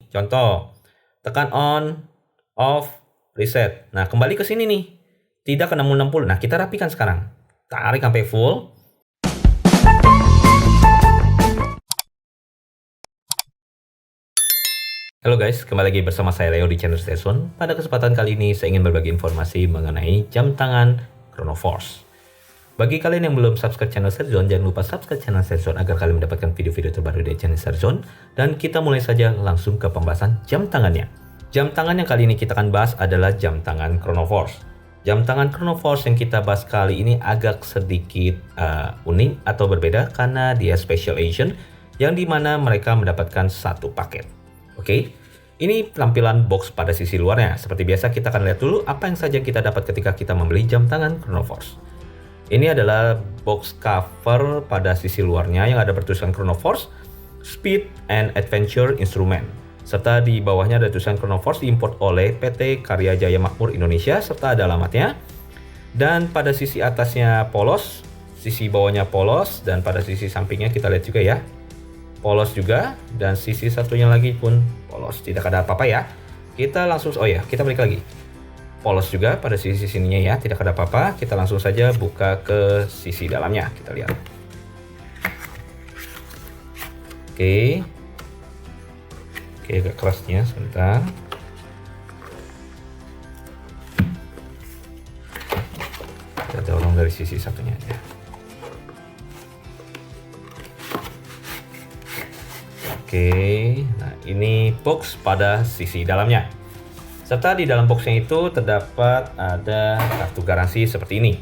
Contoh, tekan on, off, reset. Nah, kembali ke sini nih. Tidak ke 60-60. Nah, kita rapikan sekarang. Tarik sampai full. Halo guys, kembali lagi bersama saya Leo di channel Station. Pada kesempatan kali ini saya ingin berbagi informasi mengenai jam tangan Chronoforce. Bagi kalian yang belum subscribe channel Station, jangan lupa subscribe channel Station agar kalian mendapatkan video-video terbaru dari channel Station. Dan kita mulai saja langsung ke pembahasan jam tangannya. Jam tangan yang kali ini kita akan bahas adalah jam tangan Chronoforce. Jam tangan Chronoforce yang kita bahas kali ini agak sedikit unik atau berbeda karena dia special edition yang dimana mereka mendapatkan satu paket. Oke, ini tampilan box pada sisi luarnya. Seperti biasa kita akan lihat dulu apa yang saja kita dapat ketika kita membeli jam tangan Chronoforce. Ini adalah box cover pada sisi luarnya yang ada bertuliskan Chronoforce, Speed and Adventure Instrument. Serta di bawahnya ada tulisan Chronoforce diimport oleh PT Karya Jaya Makmur Indonesia serta ada alamatnya. Dan pada sisi atasnya polos, sisi bawahnya polos, dan pada sisi sampingnya kita lihat juga ya. Polos juga, dan sisi satunya lagi pun polos, tidak ada apa-apa ya. Kita langsung, kita balik lagi. Polos juga pada sisi sininya ya, tidak ada apa-apa. Kita langsung saja buka ke sisi dalamnya, kita lihat. Oke, agak kerasnya sebentar. Kita dorong dari sisi satunya aja. Oke, nah ini box pada sisi dalamnya. Serta di dalam boxnya itu terdapat ada kartu garansi seperti ini.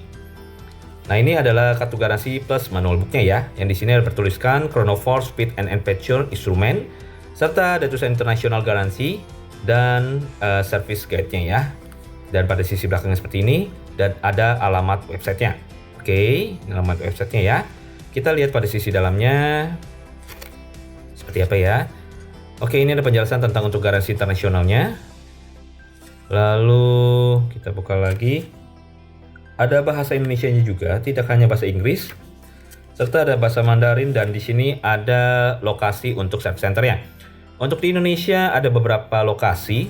Nah ini adalah kartu garansi plus manual booknya ya. Yang di sini ada bertuliskan Chronoforce Speed and Adventure Instrument. Serta ada tulisan international garansi dan service guide-nya ya. Dan pada sisi belakangnya seperti ini dan ada alamat websitenya. Oke, alamat websitenya ya. Kita lihat pada sisi dalamnya. Seperti apa ya? Oke, ini ada penjelasan tentang untuk garansi internasionalnya. Lalu kita buka lagi. Ada bahasa Indonesianya juga, tidak hanya bahasa Inggris. Serta ada bahasa Mandarin dan di sini ada lokasi untuk service centernya. Untuk di Indonesia ada beberapa lokasi.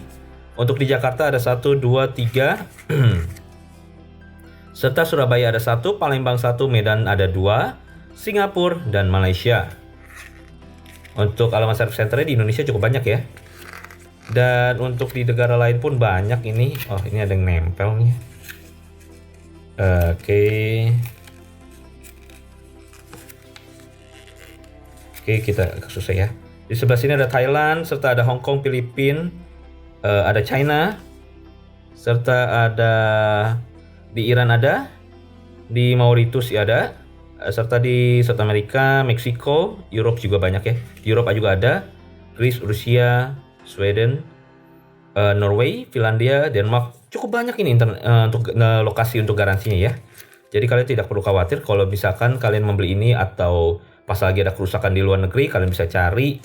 Untuk di Jakarta ada 1, 2, 3. Serta Surabaya ada 1, Palembang 1, Medan ada 2, Singapura dan Malaysia. Untuk alamat service center di Indonesia cukup banyak ya. Dan untuk di negara lain pun banyak ini. Oh, ini ada yang nempel nih. Oke, kita agak susah ya. Di sebelah sini ada Thailand, serta ada Hong Kong, Filipina, ada China, serta ada di Iran ada, di Mauritius ada. Serta di South America, Meksiko, Europe juga banyak ya. Di Eropa juga ada, Greece, Rusia, Sweden, Norway, Finlandia, Denmark. Cukup banyak ini untuk lokasi untuk garansinya ya. Jadi kalian tidak perlu khawatir kalau misalkan kalian membeli ini atau pas lagi ada kerusakan di luar negeri, kalian bisa cari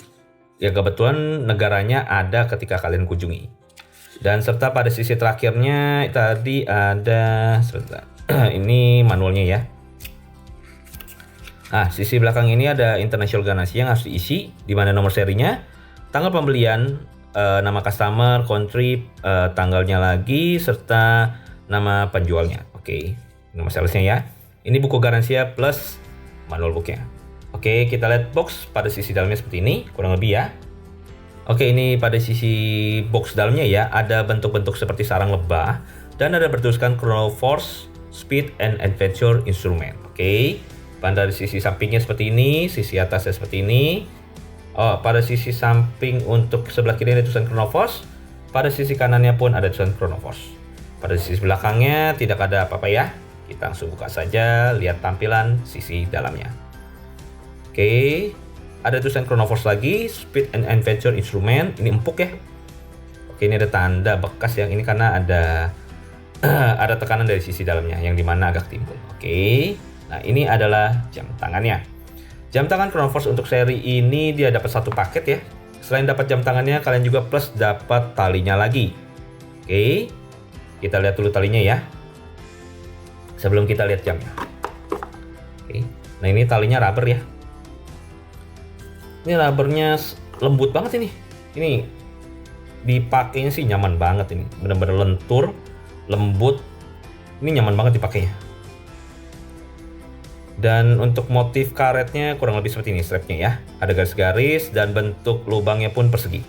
ya kebetulan negaranya ada ketika kalian kunjungi. Dan serta pada sisi terakhirnya tadi ada sebentar. Ini manualnya ya. Nah, sisi belakang ini ada international garansi yang harus diisi, di mana nomor serinya, tanggal pembelian, nama customer, country, tanggalnya lagi, serta nama penjualnya. Oke, nomor salesnya ya. Ini buku garansi ya plus manual booknya. Oke, kita lihat box pada sisi dalamnya seperti ini, kurang lebih ya. Oke, ini pada sisi box dalamnya ya, ada bentuk-bentuk seperti sarang lebah, dan ada bertuliskan Chronoforce Speed and Adventure Instrument. Oke. Pada sisi sampingnya seperti ini, sisi atasnya seperti ini. Oh, pada sisi samping untuk sebelah kiri ada tulisan Chronoforce. Pada sisi kanannya pun ada tulisan Chronoforce. Pada sisi belakangnya tidak ada apa-apa ya. Kita langsung buka saja, lihat tampilan sisi dalamnya. Oke, ada tulisan Chronoforce lagi, Speed and Adventure Instrument. Ini empuk ya. Oke, ini ada tanda bekas yang ini karena ada ada tekanan dari sisi dalamnya yang dimana agak timbul. Oke. Nah, ini adalah jam tangannya. Jam tangan Chronoforce untuk seri ini dia dapat satu paket ya. Selain dapat jam tangannya, kalian juga plus dapat talinya lagi. Oke, kita lihat dulu talinya ya. Sebelum kita lihat jamnya. Oke, nah ini talinya rubber ya. Ini rubbernya lembut banget ini. Ini dipakainya sih nyaman banget ini, bener-bener lentur, lembut, ini nyaman banget dipakainya. Dan untuk motif karetnya kurang lebih seperti ini strapnya ya, ada garis-garis dan bentuk lubangnya pun persegi.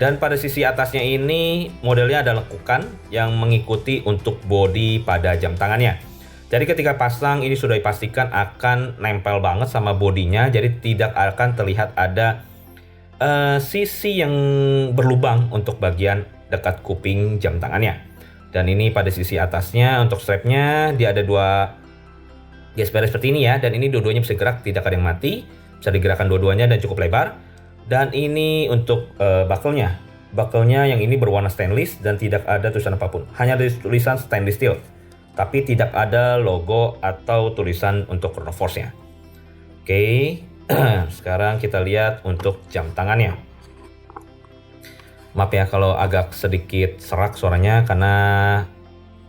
Dan pada sisi atasnya ini modelnya ada lekukan yang mengikuti untuk bodi pada jam tangannya. Jadi ketika pasang ini sudah dipastikan akan nempel banget sama bodinya, jadi tidak akan terlihat ada sisi yang berlubang untuk bagian dekat kuping jam tangannya. Dan ini pada sisi atasnya untuk strapnya dia ada dua gesper seperti ini ya, dan ini dua-duanya bisa gerak, tidak ada yang mati, bisa digerakkan dua-duanya dan cukup lebar. Dan ini untuk buckle-nya yang ini berwarna stainless dan tidak ada tulisan apapun, hanya ada tulisan stainless steel, tapi tidak ada logo atau tulisan untuk Chronoforce-nya. Oke, sekarang kita lihat untuk jam tangannya. Maaf ya kalau agak sedikit serak suaranya karena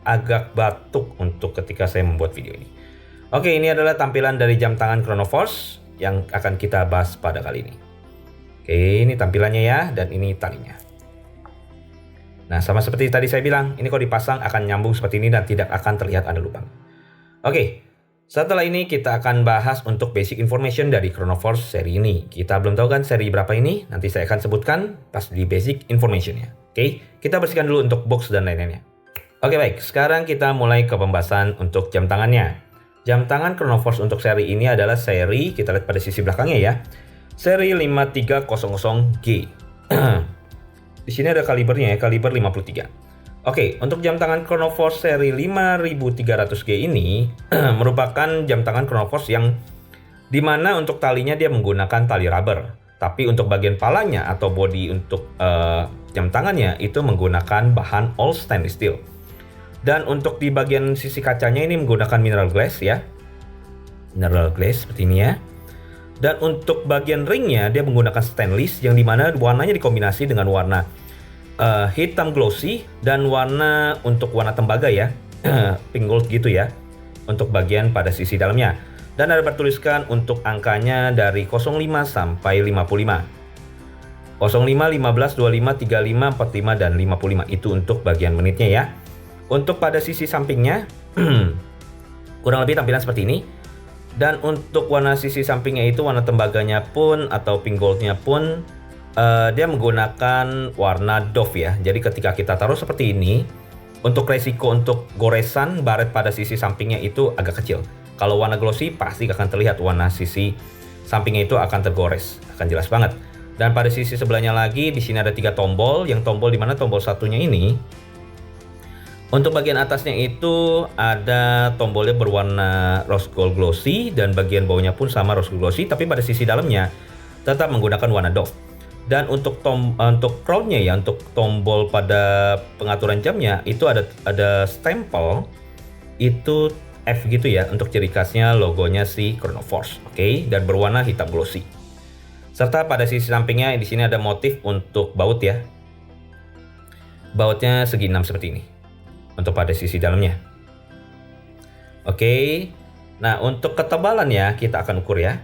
agak batuk untuk ketika saya membuat video ini. Oke, ini adalah tampilan dari jam tangan Chronoforce yang akan kita bahas pada kali ini. Oke, ini tampilannya ya, dan ini talinya. Nah, sama seperti tadi saya bilang, ini kalau dipasang akan nyambung seperti ini dan tidak akan terlihat ada lubang. Oke, setelah ini kita akan bahas untuk basic information dari Chronoforce seri ini. Kita belum tahu kan seri berapa ini, nanti saya akan sebutkan pas di basic informationnya. Oke, kita bersihkan dulu untuk box dan lain-lainnya. Oke baik, sekarang kita mulai ke pembahasan untuk jam tangannya. Jam tangan Chronoforce untuk seri ini adalah seri, kita lihat pada sisi belakangnya ya, seri 5300G. Di sini ada kalibernya ya, kaliber 53. Oke, untuk jam tangan Chronoforce seri 5300G ini merupakan jam tangan Chronoforce yang dimana untuk talinya dia menggunakan tali rubber, tapi untuk bagian palanya atau bodi untuk jam tangannya itu menggunakan bahan all stainless steel. Dan untuk di bagian sisi kacanya ini menggunakan mineral glass ya, mineral glass seperti ini ya. Dan untuk bagian ringnya dia menggunakan stainless yang dimana warnanya dikombinasi dengan warna hitam glossy dan warna untuk warna tembaga ya, pink gold gitu ya, untuk bagian pada sisi dalamnya. Dan ada bertuliskan untuk angkanya dari 05 sampai 55. 05, 15, 25, 35, 45, dan 55 itu untuk bagian menitnya ya. Untuk pada sisi sampingnya kurang lebih tampilan seperti ini. Dan untuk warna sisi sampingnya itu warna tembaganya pun atau pink goldnya pun dia menggunakan warna doff ya. Jadi ketika kita taruh seperti ini, untuk resiko untuk goresan baret pada sisi sampingnya itu agak kecil. Kalau warna glossy pasti akan terlihat warna sisi sampingnya itu akan tergores, akan jelas banget. Dan pada sisi sebelahnya lagi di sini ada 3 tombol, yang tombol dimana tombol satunya ini untuk bagian atasnya itu ada tombolnya berwarna rose gold glossy dan bagian bawahnya pun sama rose gold glossy, tapi pada sisi dalamnya tetap menggunakan warna doff. Dan untuk crownnya ya, untuk tombol pada pengaturan jamnya itu ada stempel itu F gitu ya, untuk ciri khasnya logonya si Chronoforce. Oke, dan berwarna hitam glossy. Serta pada sisi sampingnya di sini ada motif untuk baut ya. Bautnya segi 6 seperti ini untuk pada sisi dalamnya. Oke, nah untuk ketebalannya kita akan ukur ya.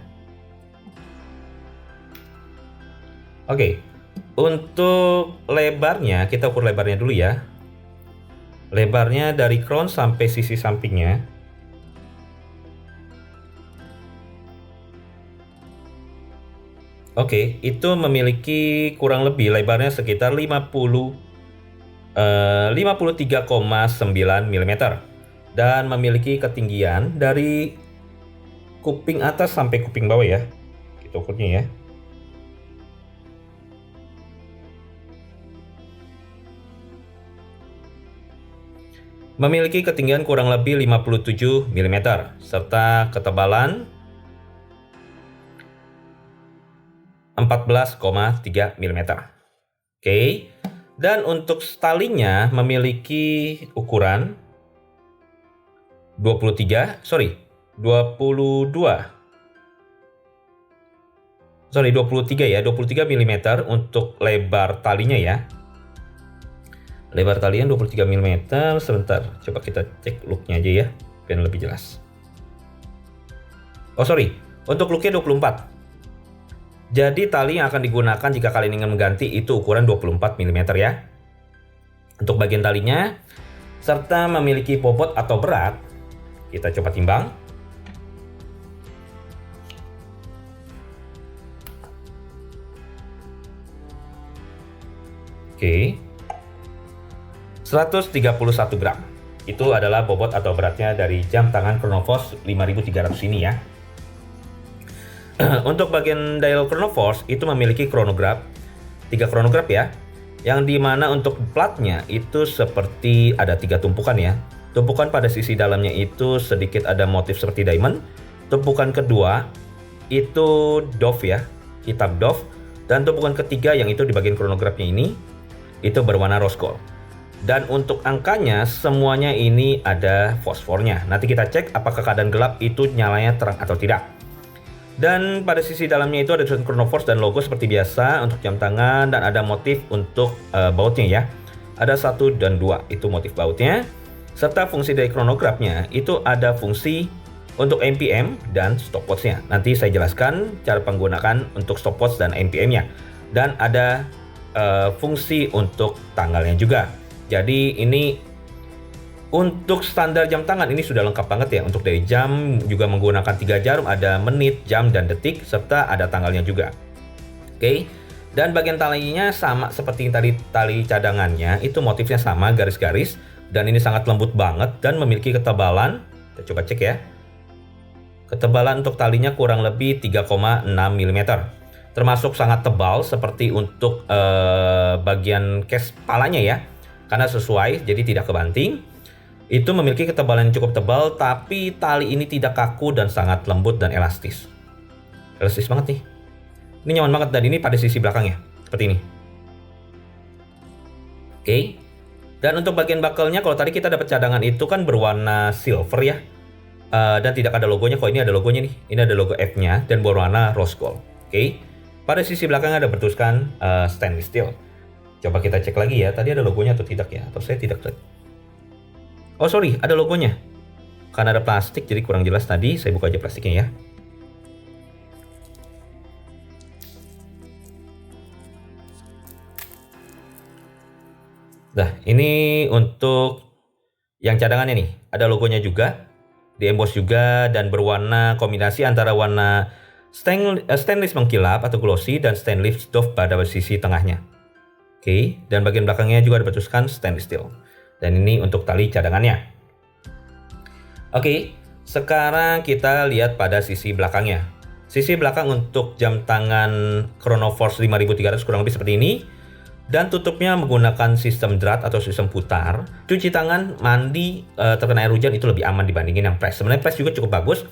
Oke, untuk lebarnya kita ukur lebarnya dulu ya. Lebarnya dari crown sampai sisi sampingnya oke, itu memiliki kurang lebih lebarnya sekitar 53,9 mm dan memiliki ketinggian dari kuping atas sampai kuping bawah ya. Kita ukurnya ya. Memiliki ketinggian kurang lebih 57 mm serta ketebalan 14,3 mm. Oke. Dan untuk talinya memiliki ukuran 23 ya, 23 mm untuk lebar talinya ya. Lebar talinya 23 mm. Sebentar, coba kita cek looknya aja ya, biar lebih jelas. Untuk looknya 24. Jadi tali yang akan digunakan jika kalian ingin mengganti itu ukuran 24 mm ya. Untuk bagian talinya, serta memiliki bobot atau berat, kita coba timbang. Oke, 131 gram. Itu adalah bobot atau beratnya dari jam tangan Chronoforce 5300 ini ya. Untuk bagian dial Chronoforce itu memiliki chronograph, 3 chronograph ya, yang dimana untuk platnya itu seperti ada 3 tumpukan ya. Tumpukan pada sisi dalamnya itu sedikit ada motif seperti diamond. Tumpukan kedua itu dove ya, kitab dove. Dan tumpukan ketiga yang itu di bagian chronographnya ini itu berwarna rose gold. Dan untuk angkanya semuanya ini ada fosfornya. Nanti kita cek apakah keadaan gelap itu nyalanya terang atau tidak. Dan pada sisi dalamnya itu ada tulisan Chronoforce dan logo seperti biasa untuk jam tangan, dan ada motif untuk bautnya ya. Ada 1 dan 2 itu motif bautnya. Serta fungsi dari chronographnya itu ada fungsi untuk MPM dan stopwatch-nya. Nanti saya jelaskan cara penggunaan untuk stopwatch dan MPM-nya. Dan ada fungsi untuk tanggalnya juga. Jadi ini untuk standar jam tangan ini sudah lengkap banget ya. Untuk dari jam juga menggunakan 3 jarum, ada menit, jam, dan detik, serta ada tanggalnya juga. Oke. Dan bagian talinya sama seperti tadi tali cadangannya, itu motifnya sama, garis-garis, dan ini sangat lembut banget dan memiliki ketebalan. Kita coba cek ya. Ketebalan untuk talinya kurang lebih 3,6 mm. Termasuk sangat tebal seperti untuk bagian case palanya ya. Karena sesuai, jadi tidak kebanting. Itu memiliki ketebalan yang cukup tebal, tapi tali ini tidak kaku dan sangat lembut dan elastis. Elastis banget nih. Ini nyaman banget, dan ini pada sisi belakangnya, seperti ini. Oke. Dan untuk bagian buckle-nya, kalau tadi kita dapat cadangan itu kan berwarna silver ya. Dan tidak ada logonya, kok ini ada logonya nih. Ini ada logo F-nya dan berwarna rose gold. Oke. Pada sisi belakangnya ada bertuliskan stainless steel. Coba kita cek lagi ya, tadi ada logonya atau tidak ya, atau saya tidak lihat. Oh sorry, ada logonya. Karena ada plastik jadi kurang jelas tadi, saya buka aja plastiknya ya. Nah, ini untuk yang cadangannya nih, ada logonya juga, di emboss juga, dan berwarna kombinasi antara warna stainless mengkilap atau glossy dan stainless doff pada sisi tengahnya. Oke, dan bagian belakangnya juga dibertuskan stainless steel. Dan ini untuk tali cadangannya. Oke, sekarang kita lihat pada sisi belakangnya. Sisi belakang untuk jam tangan Chronoforce 5300 kurang lebih seperti ini. Dan tutupnya menggunakan sistem drat atau sistem putar. Cuci tangan, mandi, terkena air hujan itu lebih aman dibandingin yang press. Sebenarnya press juga cukup bagus.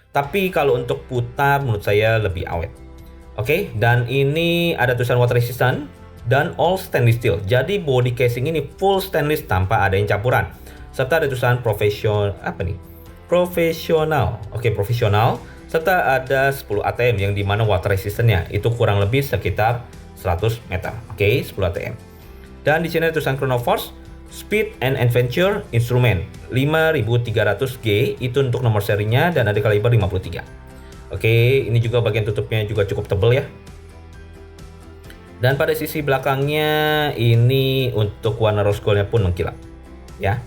Tapi kalau untuk putar menurut saya lebih awet. Oke, dan ini ada tulisan water resistant dan all stainless steel. Jadi body casing ini full stainless tanpa ada yang campuran. Serta ada tulisan profesional, profesional. Oke, profesional. Serta ada 10 ATM yang dimana water resistantnya itu kurang lebih sekitar 100 meter. Oke, 10 ATM. Dan di sini ada tulisan Chronoforce Speed and Adventure Instrument 5300G itu untuk nomor serinya dan ada kaliber 53. Oke, ini juga bagian tutupnya juga cukup tebal ya. Dan pada sisi belakangnya ini untuk warna rose gold-nya pun mengkilap ya.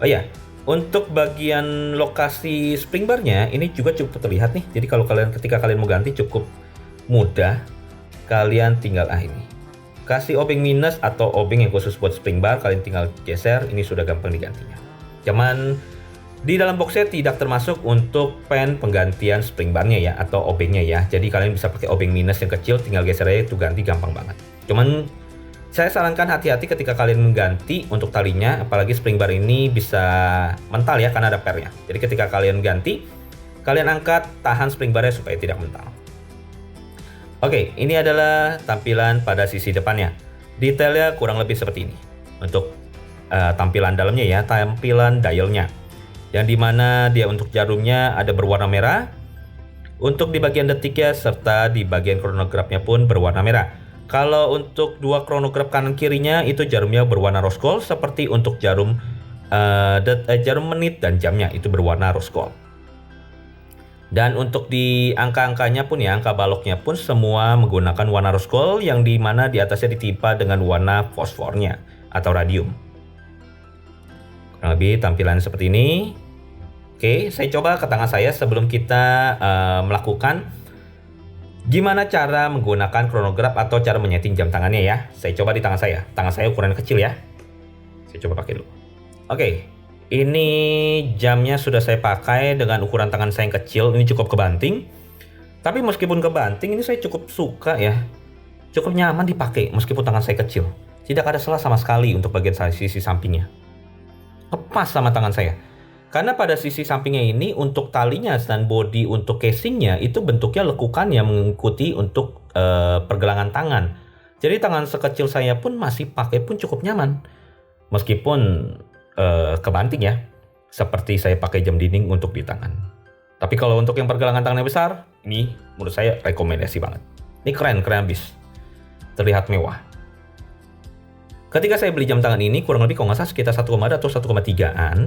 Oh ya, untuk bagian lokasi spring bar-nya ini juga cukup terlihat nih. Jadi kalau ketika kalian mau ganti cukup mudah. Kalian tinggal ini kasih obeng minus atau obeng yang khusus buat spring bar, kalian tinggal geser, ini sudah gampang digantinya. Cuman di dalam box set tidak termasuk untuk pen penggantian spring bar-nya ya, atau obengnya ya. Jadi kalian bisa pakai obeng minus yang kecil, tinggal geser aja itu ganti gampang banget. Cuman saya sarankan hati-hati ketika kalian mengganti untuk talinya, apalagi spring bar ini bisa mental ya karena ada pernya. Jadi ketika kalian ganti, kalian angkat tahan spring bar-nya supaya tidak mental. Oke, ini adalah tampilan pada sisi depannya. Detailnya kurang lebih seperti ini. Untuk tampilan dalamnya ya, tampilan dialnya. Yang dimana dia untuk jarumnya ada berwarna merah. Untuk di bagian detiknya serta di bagian chronograph-nya pun berwarna merah. Kalau untuk dua chronograph kanan kirinya itu jarumnya berwarna rose gold. Seperti untuk jarum menit dan jamnya itu berwarna rose gold. Dan untuk di angka-angkanya pun ya, angka baloknya pun semua menggunakan warna rose gold yang dimana di atasnya ditimpa dengan warna fosfornya atau radium. Kurang lebih tampilan seperti ini. Oke, saya coba ke tangan saya sebelum kita melakukan gimana cara menggunakan chronograph atau cara menyeting jam tangannya ya. Saya coba di tangan saya. Tangan saya ukuran kecil ya. Saya coba pakai dulu. Oke. Ini jamnya sudah saya pakai dengan ukuran tangan saya yang kecil. Ini cukup kebanting. Tapi meskipun kebanting ini saya cukup suka ya. Cukup nyaman dipakai meskipun tangan saya kecil. Tidak ada celah sama sekali untuk bagian sisi sampingnya. Lepas sama tangan saya. Karena pada sisi sampingnya ini untuk talinya dan bodi untuk casingnya itu bentuknya lekukan yang mengikuti untuk pergelangan tangan. Jadi tangan sekecil saya pun masih pakai pun cukup nyaman. Meskipun kebanting ya, seperti saya pakai jam dinding untuk di tangan. Tapi kalau untuk yang pergelangan tangannya besar, ini menurut saya rekomendasi banget. Ini keren habis. Terlihat mewah. Ketika saya beli jam tangan ini kurang lebih kalau nggak salah sekitar 1,2 atau 1,3an.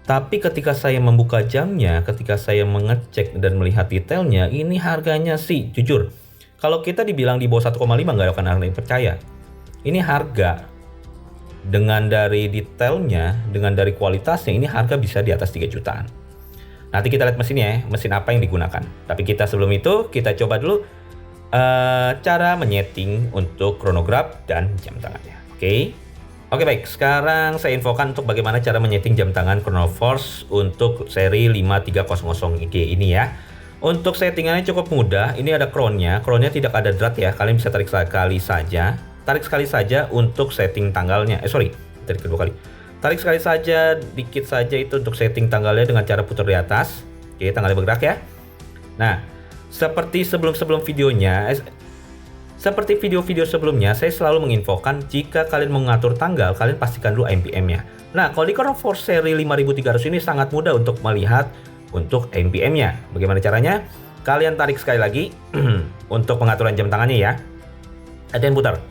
Tapi ketika saya membuka jamnya, ketika saya mengecek dan melihat detailnya, ini harganya sih jujur. Kalau kita dibilang di bawah 1,5 nggak akan ada yang percaya. Ini harga dengan dari detailnya, dengan dari kualitasnya, ini harga bisa di atas 3 jutaan. Nanti kita lihat mesinnya ya, mesin apa yang digunakan. Tapi kita sebelum itu, kita coba dulu cara menyeting untuk chronograph dan jam tangannya. Oke baik, sekarang saya infokan untuk bagaimana cara menyeting jam tangan Chronoforce untuk seri 5300G ini ya. Untuk settingannya cukup mudah, ini ada crownnya tidak ada drat ya, kalian bisa tarik sekali saja. Tarik sekali saja untuk setting tanggalnya. Tarik kedua kali. Tarik sekali saja, dikit saja itu untuk setting tanggalnya dengan cara putar di atas. Oke, tanggalnya bergerak ya. Nah, seperti sebelum videonya, seperti video-video sebelumnya, saya selalu menginfokan jika kalian mengatur tanggal, kalian pastikan dulu MPM-nya. Nah, kalau di Chronoforce seri 5300 ini sangat mudah untuk melihat untuk MPM-nya. Bagaimana caranya? Kalian tarik sekali lagi untuk pengaturan jam tangannya ya. Ada yang putar.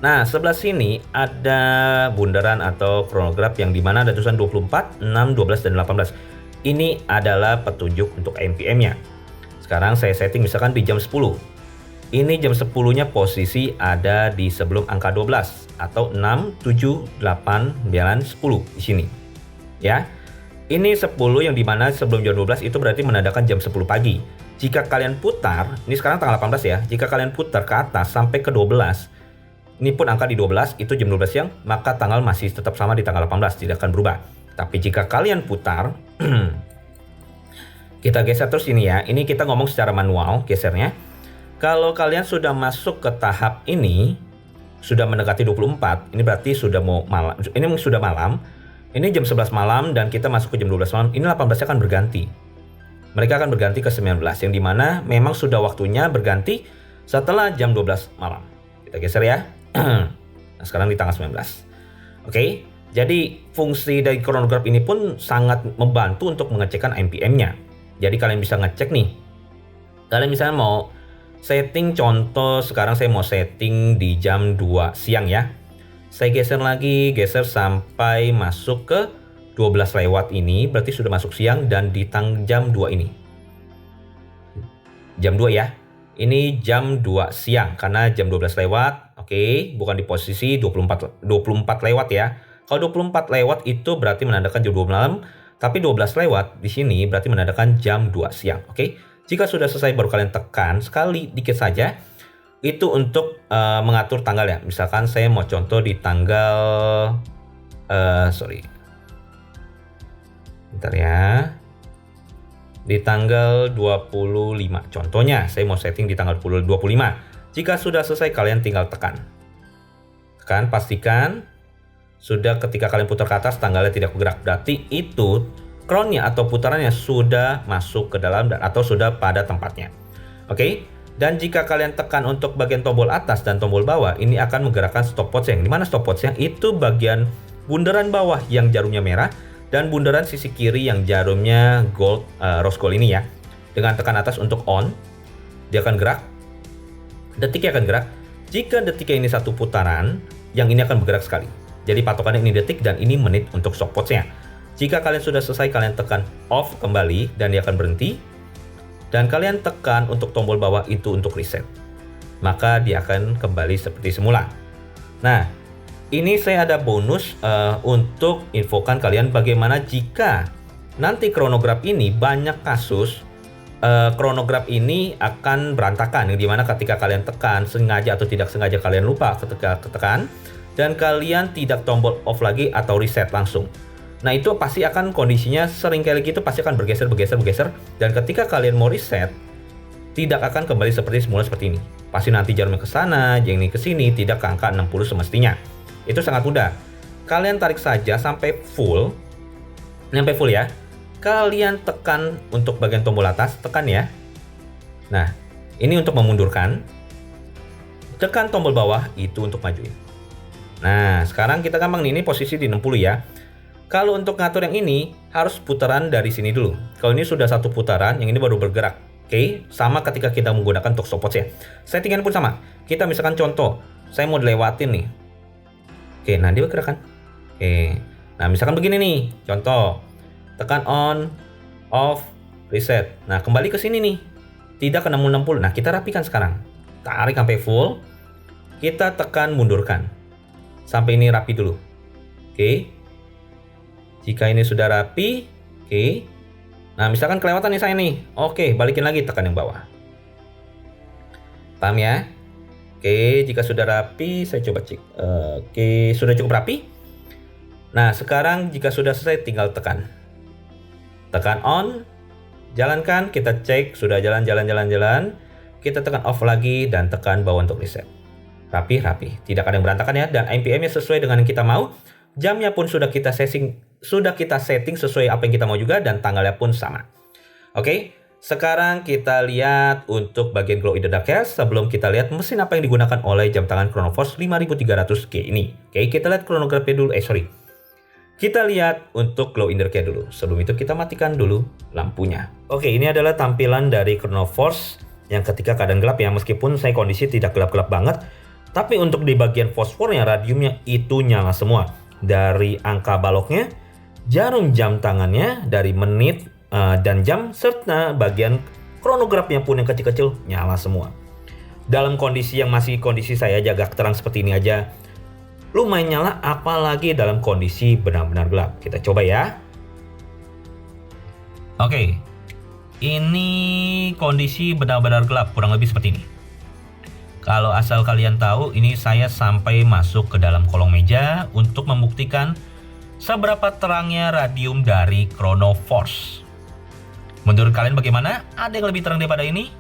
Nah, sebelah sini ada bundaran atau chronograph yang dimana ada tulisan 24, 6, 12, dan 18. Ini adalah petunjuk untuk MPM-nya. Sekarang saya setting misalkan di jam 10. Ini jam 10-nya posisi ada di sebelum angka 12 atau 6, 7, 8, 9, 10 di sini. Ya. Ini 10 yang dimana sebelum jam 12 itu berarti menandakan jam 10 pagi. Jika kalian putar, ini sekarang tanggal 18 ya. Jika kalian putar ke atas sampai ke 12, ini pun angka di 12, itu jam 12 siang, maka tanggal masih tetap sama di tanggal 18, tidak akan berubah. Tapi jika kalian putar, kita geser terus ini ya, ini kita ngomong secara manual gesernya. Kalau kalian sudah masuk ke tahap ini, sudah mendekati 24, ini berarti sudah mau malam, ini sudah malam, ini jam 11 malam dan kita masuk ke jam 12 malam, ini 18 akan berganti. Mereka akan berganti ke 19, yang dimana memang sudah waktunya berganti setelah jam 12 malam. Kita geser ya. Nah, sekarang di tanggal 19. Oke, jadi fungsi dari chronograph ini pun sangat membantu untuk mengecekkan MPM-nya. Jadi kalian bisa ngecek nih. Kalian misalnya mau setting, contoh sekarang saya mau setting di jam 2 siang ya. Saya geser lagi, geser sampai masuk ke 12 lewat ini, berarti sudah masuk siang dan di jam 2 ini. Jam 2 ya. Ini jam 2 siang karena jam 12 lewat. Oke, bukan di posisi 24 lewat ya. Kalau 24 lewat itu berarti menandakan jam 2 malam, tapi 12 lewat di sini berarti menandakan jam 2 siang. Oke. Jika sudah selesai baru kalian tekan sekali dikit saja. Itu untuk mengatur tanggal ya. Misalkan saya mau contoh di tanggal Bentar ya. Di tanggal 25. Contohnya saya mau setting di tanggal 25. Jika sudah selesai kalian tinggal tekan. Tekan, pastikan sudah ketika kalian putar ke atas tanggalnya tidak bergerak. Berarti itu crownnya atau putarannya sudah masuk ke dalam atau sudah pada tempatnya. Oke. Dan jika kalian tekan untuk bagian tombol atas dan tombol bawah, ini akan menggerakkan stopwatch yang dimana stopwatch yang itu bagian bundaran bawah yang jarumnya merah dan bundaran sisi kiri yang jarumnya gold, rose gold ini ya. Dengan tekan atas untuk on, dia akan gerak. Detiknya akan gerak. Jika detiknya ini satu putaran, yang ini akan bergerak sekali. Jadi patokannya ini detik dan ini menit untuk stopwatch-nya. Jika kalian sudah selesai, kalian tekan off kembali dan dia akan berhenti. dan kalian tekan untuk tombol bawah itu untuk reset, maka dia akan kembali seperti semula. Nah, ini saya ada bonus untuk infokan kalian bagaimana jika nanti chronograph ini banyak kasus chronograph ini akan berantakan, yang dimana ketika kalian tekan sengaja atau tidak sengaja kalian lupa ketika tekan dan kalian tidak tombol off lagi atau reset langsung. Nah, itu pasti akan kondisinya sering kali gitu pasti akan bergeser dan ketika kalian mau reset tidak akan kembali seperti semula seperti ini. Pasti nanti jarumnya ke sana, yang ini ke sini, tidak ke angka 60 semestinya. Itu sangat mudah. Kalian tarik saja sampai full ya. Kalian tekan untuk bagian tombol atas, tekan ya. Nah, ini untuk memundurkan. Tekan tombol bawah itu untuk majuin. Nah, sekarang kita gampang nih, ini posisi di 60 ya. Kalau untuk ngatur yang ini harus putaran dari sini dulu. Kalau ini sudah satu putaran, yang ini baru bergerak. Oke, sama ketika kita menggunakan talk stopwatch ya. Settingan pun sama. Kita misalkan contoh, saya mau dilewatin nih. Oke, nah dia bergerak kan. Oke, nah misalkan begini nih, contoh. Tekan on, off, reset. Nah, kembali ke sini nih. Tidak ke 60. Nah, kita rapikan sekarang. Tarik sampai full. Kita tekan mundurkan. Sampai ini rapi dulu. Oke. Jika ini sudah rapi, oke. Nah, misalkan kelewatan nih saya nih. Oke, balikin lagi, tekan yang bawah. Paham ya? Oke, jika sudah rapi, saya coba cek. Oke, sudah cukup rapi. Nah, sekarang jika sudah selesai, tinggal tekan. Tekan on, jalankan, kita cek, sudah jalan. Kita tekan off lagi, dan tekan bawah untuk reset. Rapi. Tidak ada yang berantakan ya, dan RPM-nya sesuai dengan yang kita mau. Jamnya pun sudah kita setting sesuai apa yang kita mau juga, dan tanggalnya pun sama. Oke, sekarang kita lihat untuk bagian glow in the dark ya. Sebelum kita lihat mesin apa yang digunakan oleh jam tangan Chronoforce 5300G ini. Oke, kita lihat chronograph-nya dulu. Kita lihat untuk glow in the dark dulu. Sebelum itu kita matikan dulu lampunya. Oke, ini adalah tampilan dari Chronoforce yang ketika keadaan gelap ya. Meskipun saya kondisi tidak gelap-gelap banget, tapi untuk di bagian fosfornya, radiumnya itu nyala semua. Dari angka baloknya, jarum jam tangannya, dari menit dan jam, serta bagian chronograph-nya pun yang kecil-kecil nyala semua. Dalam kondisi yang masih kondisi saya jaga terang seperti ini aja lumayan nyala, apalagi dalam kondisi benar-benar gelap. Kita coba ya. Oke, ini kondisi benar-benar gelap, kurang lebih seperti ini. Kalau asal kalian tahu, ini saya sampai masuk ke dalam kolong meja untuk membuktikan seberapa terangnya radium dari Chronoforce. Menurut kalian bagaimana? Ada yang lebih terang daripada ini?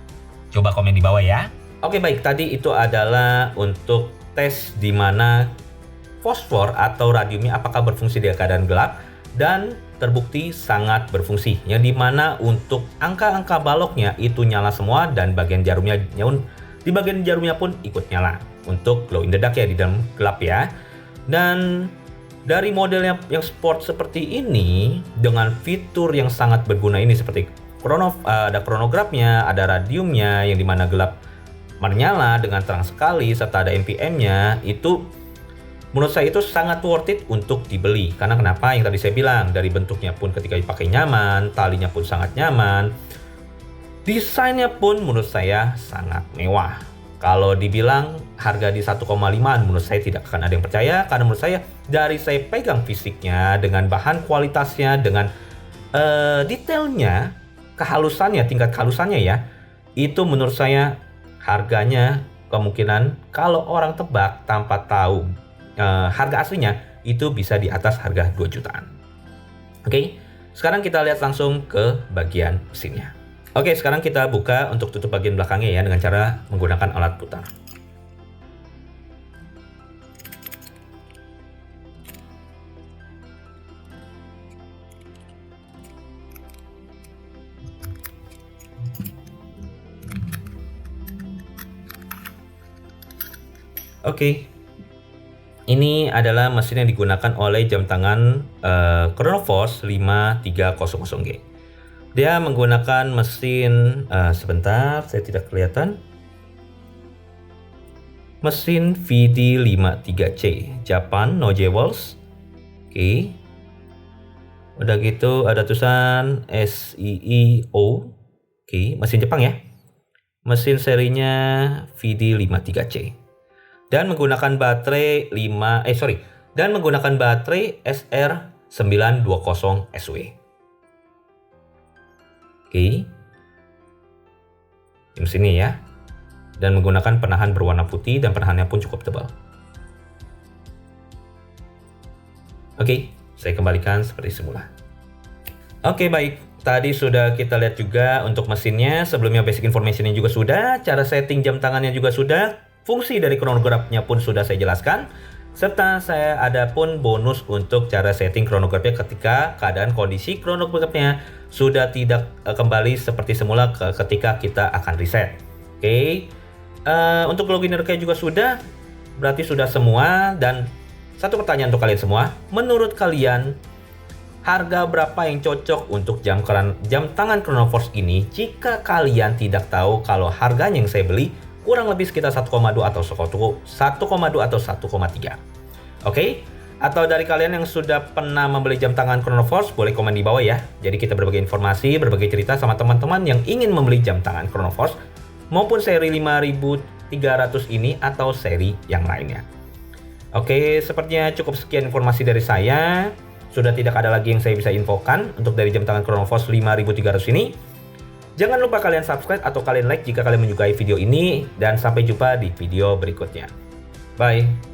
Coba komen di bawah ya. Oke, baik, tadi itu adalah untuk tes di mana fosfor atau radiumnya apakah berfungsi di keadaan gelap, dan terbukti sangat berfungsi. Yang dimana untuk angka-angka baloknya itu nyala semua, dan bagian jarumnya di bagian jarumnya pun ikut nyala untuk glow in the dark ya, di dalam gelap ya. Dan dari modelnya yang sport seperti ini dengan fitur yang sangat berguna ini seperti ada chronograph-nya, ada radiumnya yang dimana gelap menyala dengan terang sekali, serta ada NPM-nya, itu menurut saya itu sangat worth it untuk dibeli. Karena kenapa? Yang tadi saya bilang, dari bentuknya pun ketika dipakai nyaman, talinya pun sangat nyaman, desainnya pun menurut saya sangat mewah. Kalau dibilang harga di 1,5-an, menurut saya tidak akan ada yang percaya. Karena menurut saya, dari saya pegang fisiknya, dengan bahan kualitasnya, dengan detailnya, kehalusannya, tingkat kehalusannya ya, itu menurut saya harganya kemungkinan kalau orang tebak tanpa tahu harga aslinya, itu bisa di atas harga 2 jutaan. Oke, sekarang kita lihat langsung ke bagian mesinnya. Oke, sekarang kita buka untuk tutup bagian belakangnya ya dengan cara menggunakan alat putar. Oke, ini adalah mesin yang digunakan oleh jam tangan Chronoforce 5300G. Dia menggunakan mesin, sebentar, saya tidak kelihatan. Mesin VD53C, Japan, no jewels. Oke. Udah gitu ada tulisan SEEO Oke, mesin Jepang ya. Mesin serinya VD53C. Dan menggunakan baterai SR920SW. Oke. Mesin ini ya. Dan menggunakan penahan berwarna putih dan penahannya pun cukup tebal. Oke, saya kembalikan seperti semula. Oke, baik. Tadi sudah kita lihat juga untuk mesinnya. Sebelumnya basic information-nya juga sudah. Cara setting jam tangannya juga sudah. Fungsi dari chronograph-nya pun sudah saya jelaskan. Serta saya ada pun bonus untuk cara setting chronograph-nya ketika keadaan kondisi chronograph-nya sudah tidak kembali seperti semula ketika kita akan reset. Oke. Untuk login RK juga sudah. Berarti sudah semua. Dan satu pertanyaan untuk kalian semua. Menurut kalian, harga berapa yang cocok untuk jam tangan Chronoforce ini jika kalian tidak tahu kalau harganya yang saya beli kurang lebih sekitar 1,2 atau 1,3. Oke? Atau dari kalian yang sudah pernah membeli jam tangan Chronoforce, boleh komen di bawah ya. Jadi kita berbagi informasi, berbagi cerita sama teman-teman yang ingin membeli jam tangan Chronoforce maupun seri 5300 ini atau seri yang lainnya. Oke, sepertinya cukup sekian informasi dari saya. Sudah tidak ada lagi yang saya bisa infokan untuk dari jam tangan Chronoforce 5300 ini. Jangan lupa kalian subscribe atau kalian like jika kalian menyukai video ini. Dan sampai jumpa di video berikutnya. Bye.